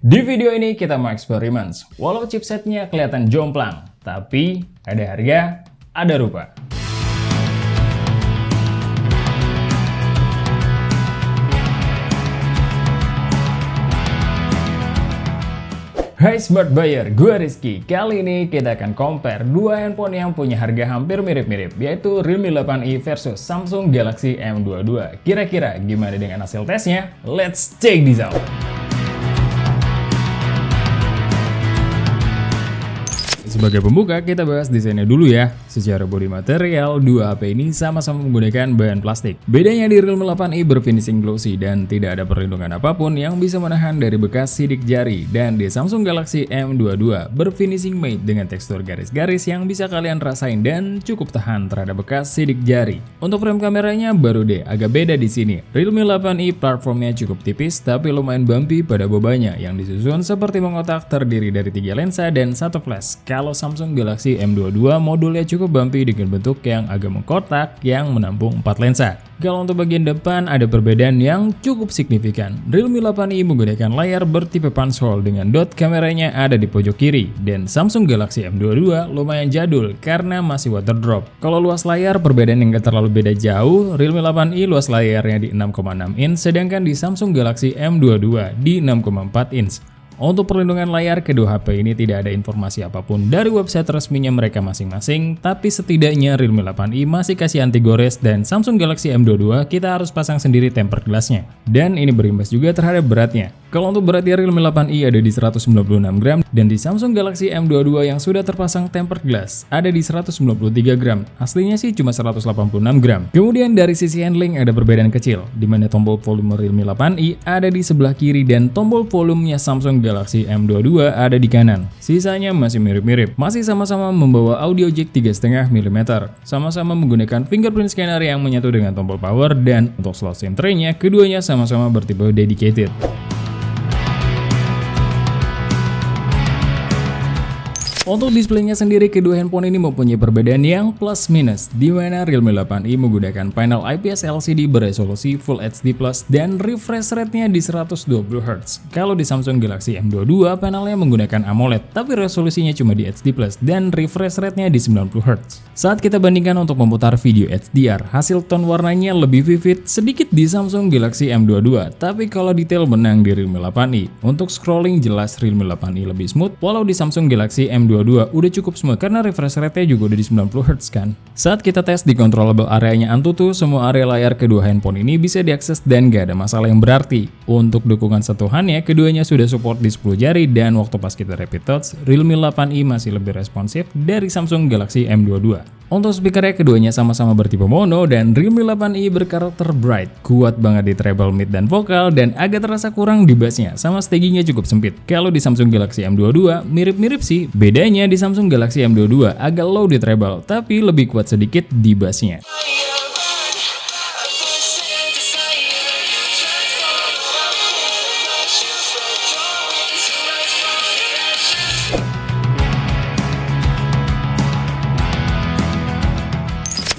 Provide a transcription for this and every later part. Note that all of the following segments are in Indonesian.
Di video ini kita mau eksperimen. Walau chipsetnya kelihatan jomplang, tapi ada harga, ada rupa. Hai Smart Buyer, gue Rizky. Kali ini kita akan compare dua handphone yang punya harga hampir mirip-mirip, yaitu Realme 8i versus Samsung Galaxy M22. Kira-kira gimana dengan hasil tesnya? Let's check this out! Sebagai pembuka, kita bahas desainnya dulu ya. Secara bodi material, dua HP ini sama-sama menggunakan bahan plastik. Bedanya di Realme 8i berfinishing glossy dan tidak ada perlindungan apapun yang bisa menahan dari bekas sidik jari. Dan di Samsung Galaxy M22 berfinishing matte dengan tekstur garis-garis yang bisa kalian rasain dan cukup tahan terhadap bekas sidik jari. Untuk frame kameranya baru deh, agak beda di sini. Realme 8i platformnya cukup tipis tapi lumayan bumpy pada bobanya yang disusun seperti mengotak, terdiri dari 3 lensa dan 1 flash. Kalau Samsung Galaxy M22 modulnya cukup bumpy dengan bentuk yang agak mengkotak yang menampung 4 lensa. Kalau untuk bagian depan ada perbedaan yang cukup signifikan. Realme 8i menggunakan layar bertipe punch hole dengan dot kameranya ada di pojok kiri, dan Samsung Galaxy M22 lumayan jadul karena masih water drop. Kalau luas layar perbedaan yang gak terlalu beda jauh. Realme 8i luas layarnya di 6,6 inch sedangkan di Samsung Galaxy M22 di 6,4 inch. Untuk perlindungan layar, kedua HP ini tidak ada informasi apapun dari website resminya mereka masing-masing, tapi setidaknya Realme 8i masih kasih anti gores, dan Samsung Galaxy M22 kita harus pasang sendiri tempered glassnya. Dan ini berimbas juga terhadap beratnya. Kalau untuk berat di Realme 8i ada di 196 gram, dan di Samsung Galaxy M22 yang sudah terpasang tempered glass ada di 193 gram. Aslinya sih cuma 186 gram. Kemudian dari sisi handling ada perbedaan kecil, di mana tombol volume Realme 8i ada di sebelah kiri dan tombol volumenya Samsung Galaxy M22 ada di kanan. Sisanya masih mirip-mirip. Masih sama-sama membawa audio jack 3,5 mm. Sama-sama menggunakan fingerprint scanner yang menyatu dengan tombol power, dan untuk slot SIM tray-nya keduanya sama-sama bertipe dedicated. Untuk displaynya sendiri, kedua handphone ini mempunyai perbedaan yang plus minus, di mana Realme 8i menggunakan panel IPS LCD beresolusi Full HD+ dan refresh rate-nya di 120 Hz. Kalau di Samsung Galaxy M22 panelnya menggunakan AMOLED, tapi resolusinya cuma di HD+ dan refresh rate-nya di 90 Hz. Saat kita bandingkan untuk memutar video HDR, hasil tone warnanya lebih vivid sedikit di Samsung Galaxy M22, tapi kalau detail menang di Realme 8i. Untuk scrolling jelas Realme 8i lebih smooth, walau di Samsung Galaxy M22 udah cukup smooth karena refresh rate-nya juga udah di 90 Hz kan. Saat kita tes di controllable areanya Antutu, semua area layar kedua handphone ini bisa diakses dan gak ada masalah yang berarti. Untuk dukungan sentuhannya, keduanya sudah support di 10 jari, dan waktu pas kita rapid touch, Realme 8i masih lebih responsif dari Samsung Galaxy M22. Untuk speakernya keduanya sama-sama bertipe mono, dan Realme 8i berkarakter bright, kuat banget di treble, mid, dan vokal, dan agak terasa kurang di bassnya, sama stagingnya cukup sempit. Kalau di Samsung Galaxy M22 mirip-mirip sih, bedanya di Samsung Galaxy M22 agak low di treble, tapi lebih kuat sedikit di bassnya.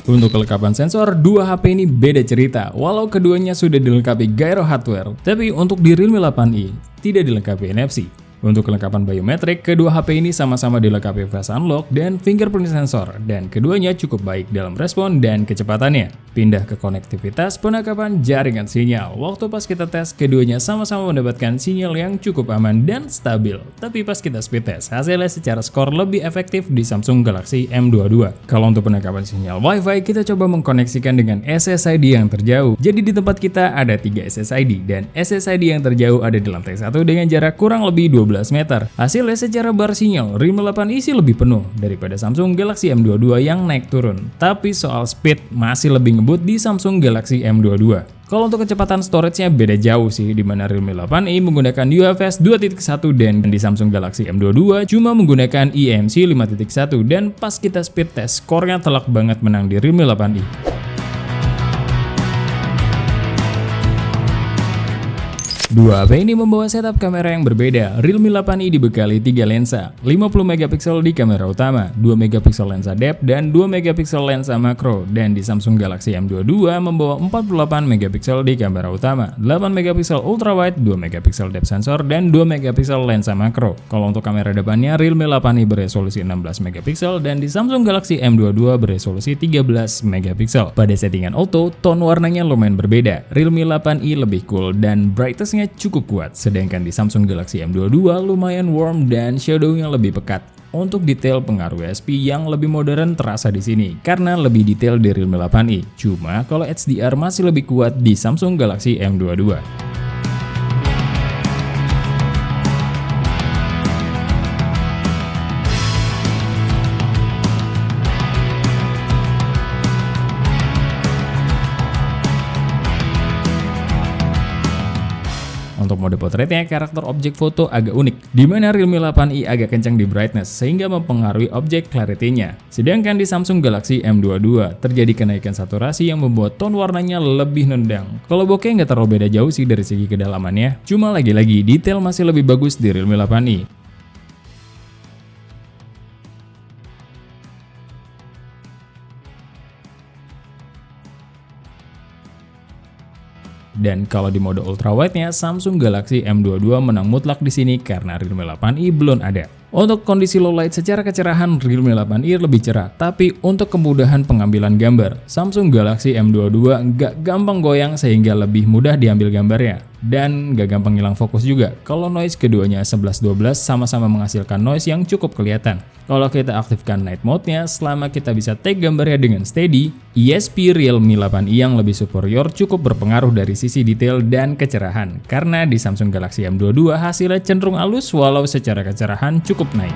Untuk kelengkapan sensor, dua HP ini beda cerita. Walau keduanya sudah dilengkapi gyro hardware, tapi untuk di Realme 8i tidak dilengkapi NFC. Untuk kelengkapan biometrik, kedua HP ini sama-sama dilengkapi face unlock dan fingerprint sensor, dan keduanya cukup baik dalam respon dan kecepatannya. Pindah ke konektivitas penangkapan jaringan sinyal. Waktu pas kita tes, keduanya sama-sama mendapatkan sinyal yang cukup aman dan stabil. Tapi pas kita speed test, hasilnya secara skor lebih efektif di Samsung Galaxy M22. Kalau untuk penangkapan sinyal Wi-Fi, kita coba mengkoneksikan dengan SSID yang terjauh. Jadi di tempat kita ada 3 SSID, dan SSID yang terjauh ada di lantai 1 dengan jarak kurang lebih 12 meter. Hasilnya secara bar sinyal, Realme 8i sih lebih penuh daripada Samsung Galaxy M22 yang naik turun. Tapi soal speed masih lebih ngebut di Samsung Galaxy M22. Kalau untuk kecepatan storage-nya beda jauh sih, di mana Realme 8i menggunakan UFS 2.1 dan di Samsung Galaxy M22 cuma menggunakan eMMC 5.1, dan pas kita speed test, skornya telak banget menang di Realme 8i. Dua HP ini membawa setup kamera yang berbeda. Realme 8i dibekali 3 lensa, 50 megapiksel di kamera utama, 2 megapiksel lensa depth, dan 2 megapiksel lensa makro. Dan di Samsung Galaxy M22 membawa 48 megapiksel di kamera utama, 8 megapiksel ultrawide, 2 megapiksel depth sensor, dan 2 megapiksel lensa makro. Kalau untuk kamera depannya, Realme 8i beresolusi 16 megapiksel dan di Samsung Galaxy M22 beresolusi 13 megapiksel. Pada settingan auto, tone warnanya lumayan berbeda. Realme 8i lebih cool dan brightness-nya cukup kuat, sedangkan di Samsung Galaxy M22 lumayan warm dan shadow-nya lebih pekat. Untuk detail pengaruh USP yang lebih modern terasa di sini karena lebih detail di Realme 8i. Cuma kalau HDR masih lebih kuat di Samsung Galaxy M22. Untuk mode potretnya, karakter objek foto agak unik, di mana Realme 8i agak kencang di brightness sehingga mempengaruhi objek clarity-nya. Sedangkan di Samsung Galaxy M22 terjadi kenaikan saturasi yang membuat tone warnanya lebih nendang. Kalau bokeh nggak terlalu beda jauh sih dari segi kedalamannya, cuma lagi-lagi detail masih lebih bagus di Realme 8i. Dan kalau di mode ultrawide-nya, Samsung Galaxy M22 menang mutlak di sini karena Realme 8i belum ada. Untuk kondisi low light secara kecerahan, Realme 8i lebih cerah, tapi untuk kemudahan pengambilan gambar, Samsung Galaxy M22 nggak gampang goyang sehingga lebih mudah diambil gambarnya. Dan nggak gampang hilang fokus juga, kalau noise keduanya 11-12 sama-sama menghasilkan noise yang cukup kelihatan. Kalau kita aktifkan night mode-nya, selama kita bisa take gambarnya dengan steady, ESP Realme 8i yang lebih superior cukup berpengaruh dari sisi detail dan kecerahan. Karena di Samsung Galaxy M22 hasilnya cenderung halus walau secara kecerahan cukup naik.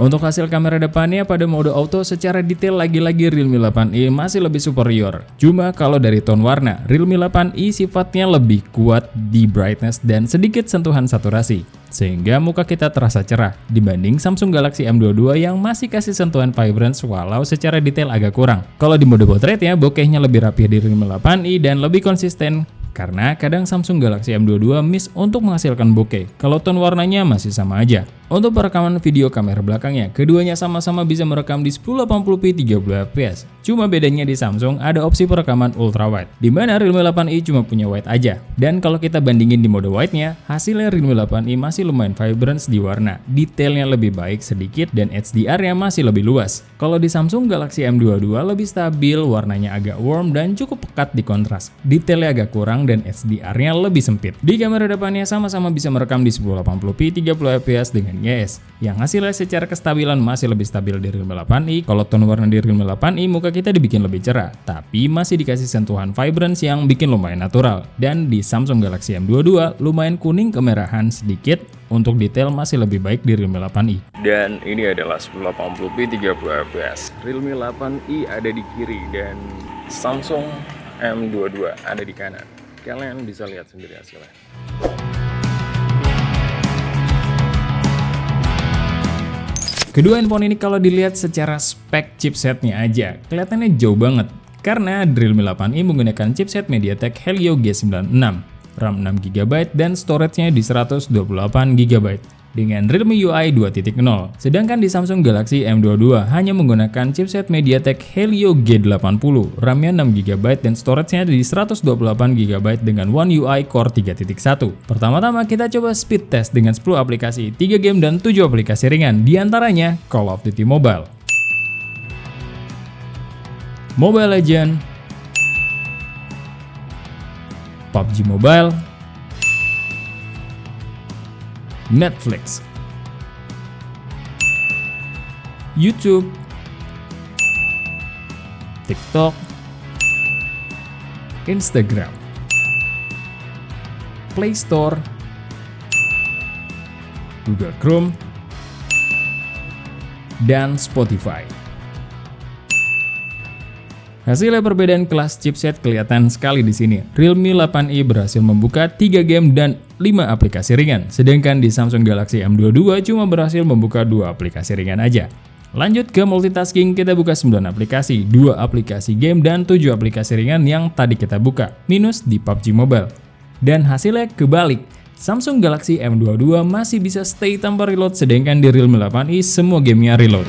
Untuk hasil kamera depannya pada mode auto secara detail lagi-lagi Realme 8i masih lebih superior. Cuma kalau dari tone warna, Realme 8i sifatnya lebih kuat di brightness dan sedikit sentuhan saturasi. Sehingga muka kita terasa cerah dibanding Samsung Galaxy M22 yang masih kasih sentuhan vibrance walau secara detail agak kurang. Kalau di mode portraitnya, bokehnya lebih rapi di Realme 8i dan lebih konsisten. Karena kadang Samsung Galaxy M22 miss untuk menghasilkan bokeh, kalau tone warnanya masih sama aja. Untuk perekaman video kamera belakangnya, keduanya sama-sama bisa merekam di 1080p 30fps. Cuma bedanya di Samsung ada opsi perekaman ultrawide, di mana Realme 8i cuma punya wide aja. Dan kalau kita bandingin di mode wide-nya, hasilnya Realme 8i masih lumayan vibrance di warna, detailnya lebih baik sedikit dan HDR-nya masih lebih luas. Kalau di Samsung Galaxy M22 lebih stabil, warnanya agak warm dan cukup pekat di kontras. Detailnya agak kurang dan HDR-nya lebih sempit. Di kamera depannya sama-sama bisa merekam di 1080p 30fps dengan IPS, yang hasilnya secara kestabilan masih lebih stabil di Realme 8i. Kalau tone warna di Realme 8i muka kita dibikin lebih cerah, tapi masih dikasih sentuhan vibrance yang bikin lumayan natural. Dan di Samsung Galaxy M22 lumayan kuning kemerahan sedikit, untuk detail masih lebih baik di Realme 8i. Dan ini adalah 1080p 30fps. Realme 8i ada di kiri dan Samsung M22 ada di kanan. Kalian bisa lihat sendiri hasilnya. Kedua handphone ini kalau dilihat secara spek chipsetnya aja, kelihatannya jauh banget. Karena Realme 8i menggunakan chipset MediaTek Helio G96, RAM 6GB dan storage-nya di 128GB dengan Realme UI 2.0. Sedangkan di Samsung Galaxy M22 hanya menggunakan chipset MediaTek Helio G80, RAM-nya 6GB dan storage-nya di 128GB dengan One UI Core 3.1. Pertama-tama kita coba speed test dengan 10 aplikasi, 3 game dan 7 aplikasi ringan, diantaranya Call of Duty Mobile, Mobile Legends, PUBG Mobile, Netflix, YouTube, TikTok, Instagram, Play Store, Google Chrome, dan Spotify. Hasilnya perbedaan kelas chipset kelihatan sekali di sini. Realme 8i berhasil membuka 3 game dan 5 aplikasi ringan, sedangkan di Samsung Galaxy M22 cuma berhasil membuka 2 aplikasi ringan aja. Lanjut ke multitasking, kita buka 9 aplikasi, 2 aplikasi game dan 7 aplikasi ringan yang tadi kita buka, minus di PUBG Mobile. Dan hasilnya kebalik. Samsung Galaxy M22 masih bisa stay tanpa reload, sedangkan di Realme 8i semua gamenya reload.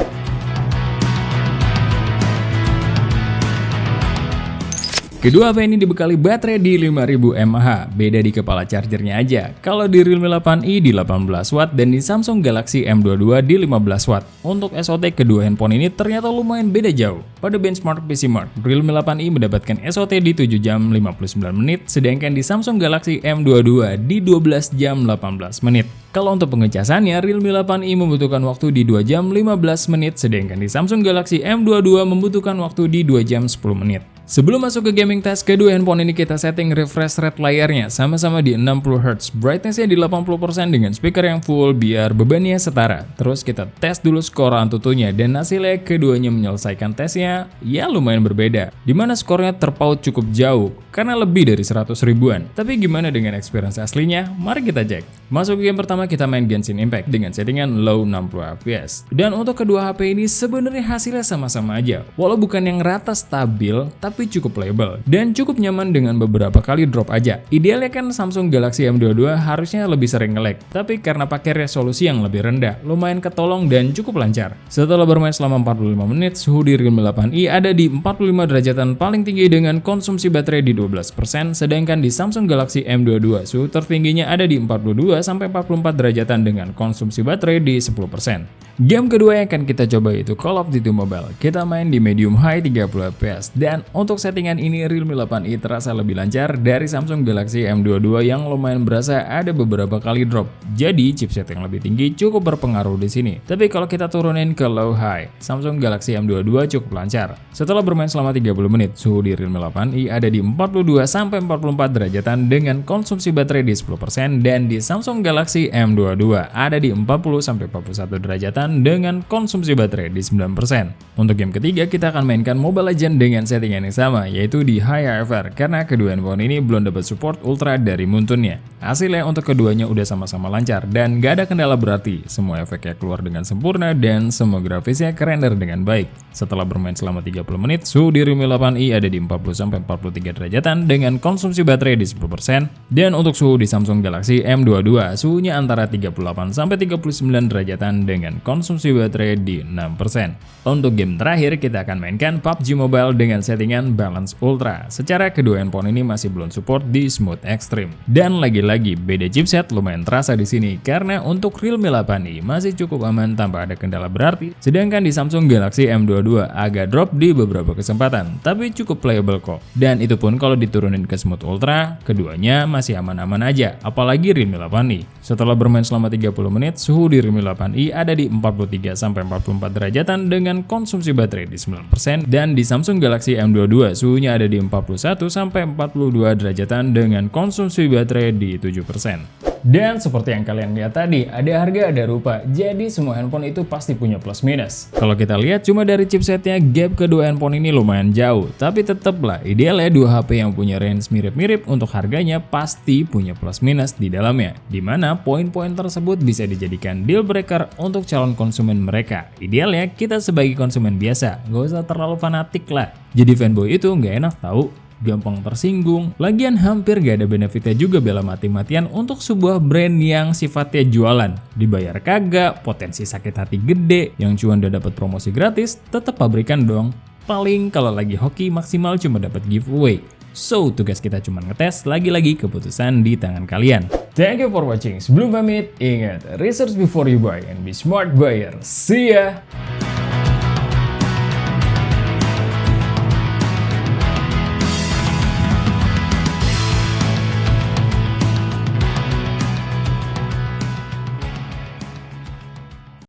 Kedua HP ini dibekali baterai di 5000 mAh, beda di kepala chargernya aja. Kalau di Realme 8i di 18 watt dan di Samsung Galaxy M22 di 15 watt. Untuk SOT kedua handphone ini ternyata lumayan beda jauh. Pada benchmark PCMark, Realme 8i mendapatkan SOT di 7 jam 59 menit, sedangkan di Samsung Galaxy M22 di 12 jam 18 menit. Kalau untuk pengecasannya, Realme 8i membutuhkan waktu di 2 jam 15 menit, sedangkan di Samsung Galaxy M22 membutuhkan waktu di 2 jam 10 menit. Sebelum masuk ke gaming test, kedua handphone ini kita setting refresh rate layarnya sama-sama di 60Hz, brightness-nya di 80% dengan speaker yang full biar bebannya setara. Terus kita tes dulu skor Antutunya dan hasilnya keduanya menyelesaikan tesnya ya lumayan berbeda. Dimana skornya terpaut cukup jauh karena lebih dari 100 ribuan. Tapi gimana dengan experience aslinya? Mari kita cek. Masuk ke game pertama, kita main Genshin Impact dengan settingan low 60 fps. Dan untuk kedua HP ini sebenarnya hasilnya sama-sama aja. Walau bukan yang rata stabil, tapi cukup playable dan cukup nyaman dengan beberapa kali drop aja. Idealnya kan Samsung Galaxy M22 harusnya lebih sering nge-lag, tapi karena pakai resolusi yang lebih rendah, lumayan ketolong dan cukup lancar. Setelah bermain selama 45 menit, suhu di Realme 8i ada di 45 derajatan paling tinggi dengan konsumsi baterai di 12%, sedangkan di Samsung Galaxy M22 suhu tertingginya ada di 42 sampai 44 derajatan dengan konsumsi baterai di 10%. Game kedua yang akan kita coba itu Call of Duty Mobile. Kita main di medium high 30 fps dan untuk settingan ini Realme 8i terasa lebih lancar dari Samsung Galaxy M22 yang lumayan berasa ada beberapa kali drop. Jadi chipset yang lebih tinggi cukup berpengaruh di sini. Tapi kalau kita turunin ke low high, Samsung Galaxy M22 cukup lancar. Setelah bermain selama 30 menit, suhu di Realme 8i ada di 42 sampai 44 derajatan dengan konsumsi baterai di 10% dan di Samsung Galaxy M22 ada di 40 sampai 41 derajatan dengan konsumsi baterai di 9%. Untuk game ketiga kita akan mainkan Mobile Legends dengan settingan yang sama, yaitu di High HFR karena kedua handphone ini belum dapat support ultra dari Muntunnya. Hasilnya untuk keduanya udah sama-sama lancar dan gak ada kendala berarti. Semua efeknya keluar dengan sempurna dan semua grafisnya kerender dengan baik. Setelah bermain selama 30 menit, suhu di Realme 8i ada di 40 sampai 43 derajatan dengan konsumsi baterai di 10%. Dan untuk suhu di Samsung Galaxy M22, suhunya antara 38 sampai 39 derajatan dengan konsumsi baterai di 6%. Untuk game terakhir kita akan mainkan PUBG Mobile dengan settingan Balance Ultra. Secara kedua handphone ini masih belum support di Smooth Extreme. Dan lagi-lagi beda chipset lumayan terasa di sini karena untuk Realme 8i masih cukup aman tanpa ada kendala berarti. Sedangkan di Samsung Galaxy M22 agak drop di beberapa kesempatan, tapi cukup playable kok. Dan itu pun kalau diturunin ke Smooth Ultra, keduanya masih aman-aman aja, apalagi Realme 8i. Setelah bermain selama 30 menit, suhu di Realme 8i ada di 43 sampai 44 derajatan dengan konsumsi baterai di 9% dan di Samsung Galaxy M22 suhunya ada di 41 sampai 42 derajatan dengan konsumsi baterai di 7%. Dan seperti yang kalian lihat tadi, ada harga ada rupa, jadi semua handphone itu pasti punya plus minus. Kalau kita lihat cuma dari chipsetnya, gap kedua handphone ini lumayan jauh, tapi tetaplah idealnya dua HP yang punya range mirip-mirip untuk harganya pasti punya plus minus di dalamnya, dimana poin-poin tersebut bisa dijadikan deal breaker untuk calon konsumen mereka. Idealnya kita sebagai konsumen biasa, gak usah terlalu fanatik lah. Jadi fanboy itu nggak enak tahu. Gampang tersinggung, lagian hampir gak ada benefitnya juga bela mati-matian untuk sebuah brand yang sifatnya jualan. Dibayar kagak, potensi sakit hati gede, yang cuma udah dapat promosi gratis, tetap pabrikan dong. Paling kalau lagi hoki maksimal cuma dapat giveaway. So, tugas kita cuma ngetes, lagi-lagi keputusan di tangan kalian. Thank you for watching. Sebelum pamit, ingat, research before you buy and be smart buyer. See ya!